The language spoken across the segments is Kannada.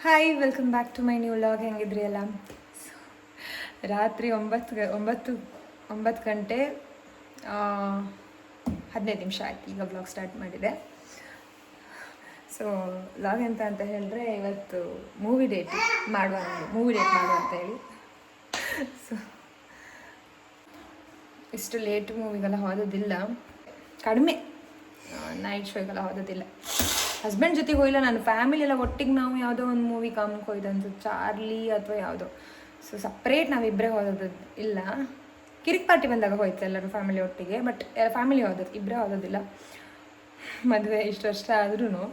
Hi, welcome back to my new vlog. ಹೆಂಗಿದ್ರಿ ಎಲ್ಲ? ರಾತ್ರಿ 9 ಗಂಟೆ 15 ನಿಮಿಷ ಆಯ್ತು ಈಗ ವ್ಲಾಗ್ ಸ್ಟಾರ್ಟ್ ಮಾಡಿದೆ. ಸೊ ವ್ಲಾಗ್ ಅಂತ ಹೇಳಿದ್ರೆ ಇವತ್ತು ಮೂವಿ ಡೇಟ್ ಮಾಡುವ ಅಂತ ಹೇಳಿ. ಸೊ ಇಷ್ಟು ಲೇಟ್ ಮೂವಿಗೆಲ್ಲ ಹೋಗೋದಿಲ್ಲ, ಕಡಿಮೆ ನೈಟ್ ಶೋಗೆಲ್ಲ ಹೋಗೋದಿಲ್ಲ. ಹಸ್ಬೆಂಡ್ ಜೊತೆಗೆ ಹೋಗಿಲ್ಲ, ನಾನು ಫ್ಯಾಮಿಲಿ ಎಲ್ಲ ಒಟ್ಟಿಗೆ ನಾವು ಯಾವುದೋ ಒಂದು ಮೂವಿ ಕಾಮಕ್ಕೆ ಹೋಯ್ದಂತ, ಚಾರ್ಲಿ ಅಥವಾ ಯಾವುದೋ. ಸೊ ಸಪ್ರೇಟ್ ನಾವಿಬ್ಬರೇ ಹೋದದ್ದು ಇಲ್ಲ. ಕಿರಿಕ್ ಪಾರ್ಟಿ ಬಂದಾಗ ಹೋಯ್ತು ಎಲ್ಲರೂ ಫ್ಯಾಮಿಲಿ ಒಟ್ಟಿಗೆ, ಬಟ್ ಫ್ಯಾಮಿಲಿ ಹೋದದ್ದು, ಇಬ್ಬರೇ ಹೋಗೋದಿಲ್ಲ. ಮದುವೆ ಇಷ್ಟು ವರ್ಷ ಆದ್ರೂ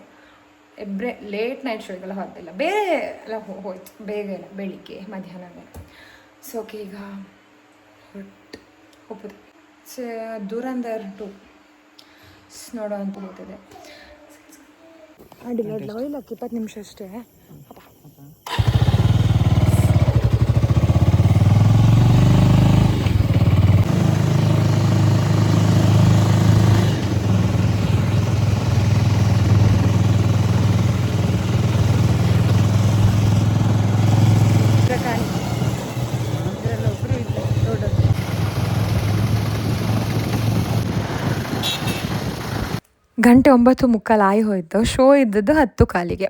ಇಬ್ಬರೇ ಲೇಟ್ ನೈಟ್ ಶೋಗೆಲ್ಲ ಹೋಗೋದಿಲ್ಲ. ಬೇರೆ ಎಲ್ಲ ಹೋಯ್ತು ಬೇಗ ಎಲ್ಲ, ಬೆಳಿಗ್ಗೆ ಮಧ್ಯಾಹ್ನ. ಸೊ ಓಕೆ, ಈಗ ಒಪ್ಪುದು ಧುರಂಧರ್ 2 ನೋಡೋ ಅಂತ ಹೋಗ್ತದೆ. ಅಡ್ಡಿಲ್ಲ 20 ನಿಮಿಷ ಅಷ್ಟೇ. ಗಂಟೆ 9:45 ಆಗಿ ಹೋಯ್ತು. ಶೋ ಇದ್ದದ್ದು 10 ಕಾಲಿಗೆ.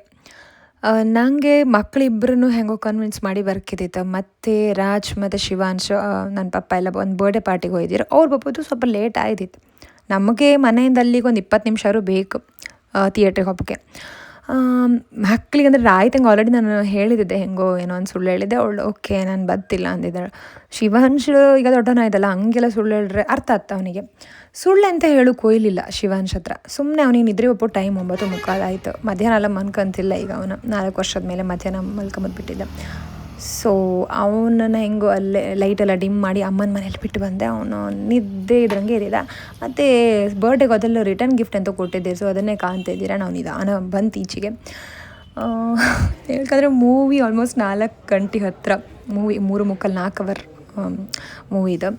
ನನಗೆ ಮಕ್ಕಳಿಬ್ಬರನ್ನು ಹೆಂಗೋ ಕನ್ವಿನ್ಸ್ ಮಾಡಿ ಬರ್ಕಿದ್ದಿತ್ತು. ಮತ್ತು ರಾಜ್ ಮತ್ತು ಶಿವಾಂಶ್ ನನ್ನ ಪಪ್ಪ ಎಲ್ಲ ಒಂದು ಬರ್ಡೇ ಪಾರ್ಟಿಗೆ ಹೋಗಿದ್ದೀರು. ಅವ್ರು ಬಪ್ಪದು ಸ್ವಲ್ಪ ಲೇಟ್ ಆಯ್ತಿತ್ತು. ನಮಗೆ ಮನೆಯಿಂದ ಅಲ್ಲಿಗೆ ಒಂದು 20 ನಿಮಿಷ ಬೇಕು ಥಿಯೇಟ್ರಿಗೆ ಹೋಗೋಕ್ಕೆ. ಮಕ್ಕಳಿಗೆ ಅಂದರೆ ರಾಯ್ತಂಗೆ ಆಲ್ರೆಡಿ ನಾನು ಹೇಳಿದ್ದೆ, ಹೆಂಗೋ ಏನೋ ಒಂದು ಸುಳ್ಳು ಹೇಳಿದ್ದೆ. ಅವಳು ಓಕೆ ನಾನು ಬರ್ತಿಲ್ಲ ಅಂದಿದ್ದಾಳೆ. ಶಿವಾಂಶ್ ಈಗ ದೊಡ್ಡವನಾಯ್ತಲ್ಲ, ಹಂಗೆಲ್ಲ ಸುಳ್ಳು ಹೇಳಿದ್ರೆ ಅರ್ಥ ಆಗ್ತ ಅವನಿಗೆ. ಸುಳ್ಳು ಅಂತ ಹೇಳೋಕೆ ಹೋಯ್ಲಿಲ್ಲ ಶಿವಾಂಶ್ ಹತ್ರ. ಸುಮ್ಮನೆ ಅವನಿಗೆ ನಿದ್ರೆ ಒಪ್ಪೋ ಟೈಮ್ 9:45 ಆಯಿತು. ಮಧ್ಯಾಹ್ನ ಎಲ್ಲ ಮನ್ಕಂತಿಲ್ಲ. ಈಗ ಅವನು 4 ವರ್ಷದ ಮೇಲೆ ಮಧ್ಯಾಹ್ನ ಮಲ್ಕೊಂಬಂದ್ಬಿಟ್ಟಿದ್ದ. ಸೊ ಅವನನ್ನು ಹೆಂಗೋ ಅಲ್ಲೇ ಲೈಟೆಲ್ಲ ಡಿಮ್ ಮಾಡಿ ಅಮ್ಮನ ಮನೇಲಿ ಬಿಟ್ಟು ಬಂದೆ. ಅವನು ನಿದ್ದೆ ಇದ್ರಂಗೆ ಇರಿದ. ಮತ್ತು ಬರ್ಡೇಗೆ ಅದೆಲ್ಲ ರಿಟರ್ನ್ ಗಿಫ್ಟ್ ಅಂತ ಕೊಟ್ಟಿದ್ದೆ. ಸೊ ಅದನ್ನೇ ಕಾಣ್ತಿದ್ದೀರಾ. ನಾವು ನಿಧಾನ ಬಂತು ಈಚೆಗೆ. ಹೇಳ್ಕಂದ್ರೆ ಮೂವಿ ಆಲ್ಮೋಸ್ಟ್ 4 ಗಂಟೆ ಹತ್ತಿರ ಮೂವಿ, 3:45 4 ಅವರ್ ಮೂವಿದು.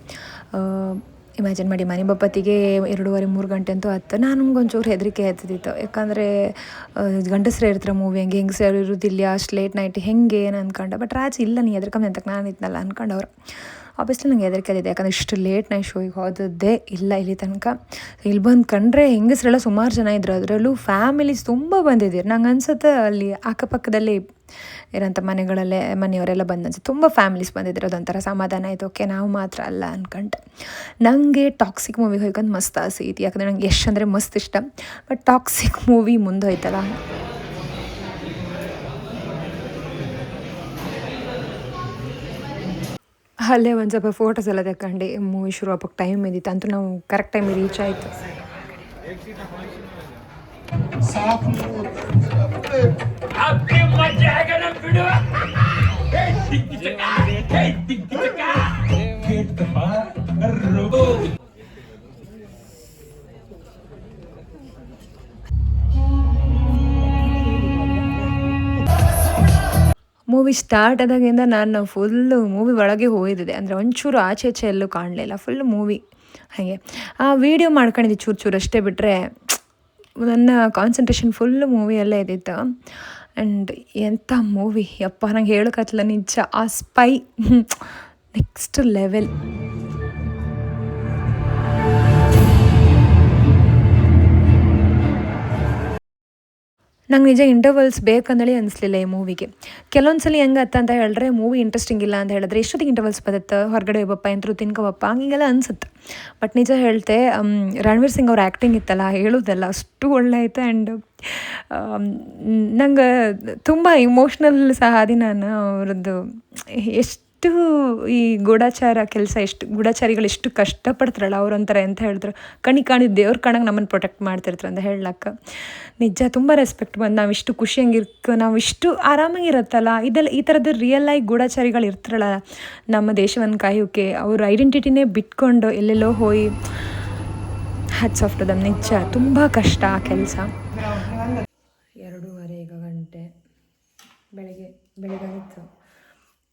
ಇಮ್ಯಾಜಿನ್ ಮಾಡಿ, ಮನೆ ಬಪ್ಪತ್ತಿಗೆ 2:30-3 ಗಂಟೆ ಅಂತೂ ಆಯ್ತು. ನನಗೊಂಚೂರು ಹೆದರಿಕೆ ಆಗ್ತಿದ್ದಿತ್ತು. ಯಾಕಂದರೆ ಗಂಡಸ್ರೇ ಇರ್ತಾರೆ ಮೂವಿ, ಹಂಗೆ ಹೆಂಗಸ್ರು ಇರೋದಿಲ್ಲ ಅಷ್ಟು ಲೇಟ್ ನೈಟ್ ಹೆಂಗೆ ಏನು ಅಂದ್ಕೊಂಡೆ. ಬಟ್ ರಾಜ್ ಇಲ್ಲ, ನೀ ಹೆದರ್ಕೊಂಡೆ ಅಂತಕ್ಕೆ ನಾನು ಇದ್ನಲ್ಲ ಅಂದ್ಕೊಂಡವ್ರು. ಆಬ್ವಿಯಸ್ಲಿ ನಂಗೆ ಹೆದರಿಕೆ ಆಗಿದೆ, ಯಾಕಂದರೆ ಇಷ್ಟು ಲೇಟ್ ನೈಟ್ ಶೋಗೆ ಹೋದದ್ದೇ ಇಲ್ಲ ಇಲ್ಲಿ ತನಕ. ಇಲ್ಲಿ ಬಂದು ಕಂಡ್ರೆ ಹೆಂಗಸ್ರೆಲ್ಲ ಸುಮಾರು ಜನ ಇದ್ರು, ಅದರಲ್ಲೂ ಫ್ಯಾಮಿಲೀಸ್ ತುಂಬ ಬಂದಿದ್ದೀರಿ. ನಂಗೆ ಅನ್ಸುತ್ತೆ ಅಲ್ಲಿ ಅಕ್ಕಪಕ್ಕದಲ್ಲಿ ಇರೋಂಥ ಮನೆಯವರೆಲ್ಲ ಬಂದು ಅನ್ಸುತ್ತೆ ತುಂಬ ಫ್ಯಾಮಿಲೀಸ್ ಬಂದಿದ್ರು. ಅದೊಂಥರ ಸಮಾಧಾನ ಆಯಿತು. ಓಕೆ ನಾವು ಮಾತ್ರ ಅಲ್ಲ ಅಂದ್ಕೊಂಡೆ. ನನಗೆ ಟಾಕ್ಸಿಕ್ ಮೂವಿ ಹೋಯ್ಕೊಂಡು ಮಸ್ತ್ ಆಸೆ ಐತಿ, ಯಾಕಂದರೆ ನಂಗೆ ಎಷ್ಟು ಅಂದರೆ ಮಸ್ತ್ ಇಷ್ಟ. ಬಟ್ ಟಾಕ್ಸಿಕ್ ಮೂವಿ ಮುಂದೆ ಹೋಯ್ತಲ್ಲ, ಅಲ್ಲೇ ಒಂದು ಸ್ವಲ್ಪ ಫೋಟೋಸ್ ಎಲ್ಲ ತಗೊಂಡು ಮೂವಿ ಶುರು ಆಗೋಕ್ಕೆ ಟೈಮ್ ಇದ್ದಿತ್ತು. ಅಂತೂ ನಾವು ಕರೆಕ್ಟ್ ಟೈಮಿಗೆ ರೀಚ್ ಆಯಿತು. ಮೂವಿ ಸ್ಟಾರ್ಟ್ ಆದಾಗಿಂದ ನಾನು ಫುಲ್ಲು ಮೂವಿ ಒಳಗೆ ಹೋಗಿದ್ದೆ. ಅಂದರೆ ಒಂಚೂರು ಆಚೆ ಎಲ್ಲೂ ಕಾಣಲಿಲ್ಲ, ಫುಲ್ಲು ಮೂವಿ ಹಾಗೆ. ಆ ವೀಡಿಯೋ ಮಾಡ್ಕೊಂಡಿದ್ದೆ ಚೂರು ಅಷ್ಟೇ, ಬಿಟ್ಟರೆ ನನ್ನ ಕಾನ್ಸಂಟ್ರೇಷನ್ ಫುಲ್ಲು ಮೂವಿಯಲ್ಲೇ ಇದ್ದಿತ್ತು. ಆ್ಯಂಡ್ ಎಂಥ ಮೂವಿ ಯಪ್ಪ, ನಂಗೆ ಹೇಳೋಕ್ಕತ್ತಲ್ಲ ನಿಜ. ಆ ಸ್ಪೈ ನೆಕ್ಸ್ಟ್ ಲೆವೆಲ್. ನಂಗೆ ನಿಜ ಇಂಟರ್ವಲ್ಸ್ ಬೇಕಂದೇಳಿ ಅನಿಸ್ಲಿಲ್ಲ ಈ ಮೂವಿಗೆ. ಕೆಲವೊಂದು ಸಲ ಹೆಂಗೆ ಅಂತ ಹೇಳಿದ್ರೆ ಮೂವಿ ಇಂಟ್ರೆಸ್ಟಿಂಗ್ ಇಲ್ಲ ಅಂತ ಹೇಳಿದ್ರೆ ಎಷ್ಟೊತ್ತಿಗೆ ಇಂಟರ್ವಲ್ಸ್ ಬರುತ್ತೆ, ಹೊರಗಡೆ ಹೋಗಪ್ಪ ಎಂತರೂ ತಿನ್ಕೋಬಪ್ಪ ಹಂಗೆಲ್ಲ ಅನಿಸುತ್ತೆ. ಬಟ್ ನಿಜ ಹೇಳ್ತೆ, ರಣವೀರ್ ಸಿಂಗ್ ಅವ್ರ ಆ್ಯಕ್ಟಿಂಗ್ ಇತ್ತಲ್ಲ, ಹೇಳೋದೆಲ್ಲ ಅಷ್ಟು ಒಳ್ಳೆ ಆಯಿತು. ಆ್ಯಂಡ್ ನಂಗೆ ತುಂಬ ಇಮೋಷ್ನಲ್ ಸಹ ಅದಿ ನಾನು. ಅವ್ರದ್ದು ಎಷ್ಟು ಈ ಗೂಢಾಚಾರ ಕೆಲಸ, ಗೂಢಾಚಾರಿಗಳು ಎಷ್ಟು ಕಷ್ಟಪಡ್ತಾರಲ್ಲ ಅವರೊಂಥರ. ಎಂತ ಹೇಳಿದ್ರು, ಕಾಣಿದ್ದು ದೇವ್ರ ಕಣಂಗೆ ನಮ್ಮನ್ನು ಪ್ರೊಟೆಕ್ಟ್ ಮಾಡ್ತಿರ್ತಾರೆ ಅಂತ ಹೇಳಕ್ಕೆ ನಿಜ ತುಂಬ ರೆಸ್ಪೆಕ್ಟ್ ಬಂದು. ನಾವು ಇಷ್ಟು ನಾವು ಇಷ್ಟು ಆರಾಮಾಗಿರುತ್ತಲ್ಲ, ಇದೆಲ್ಲ ಈ ಥರದ್ದು ರಿಯಲ್ ಆಗಿ ಗೂಢಾಚಾರಿಗಳು ಇರ್ತಾರಲ್ಲ ನಮ್ಮ ದೇಶವನ್ನು ಕಾಯೋಕ್ಕೆ. ಅವ್ರ ಐಡೆಂಟಿಟಿನೇ ಬಿಟ್ಕೊಂಡು ಎಲ್ಲೆಲ್ಲೋ ಹೋಗಿ ಹ್ಯಾಟ್ಸ್ ಆಫ್ ಟು ದಮ್. ನಿಜ ತುಂಬ ಕಷ್ಟ ಆ ಕೆಲಸ. 2:30 ಈಗ ಗಂಟೆ ಬೆಳಗಾಯಿತು,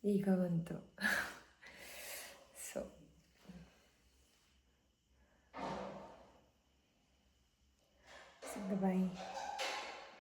ಈಗ ಬಂತು. ಸೊ ಬಾಯ್.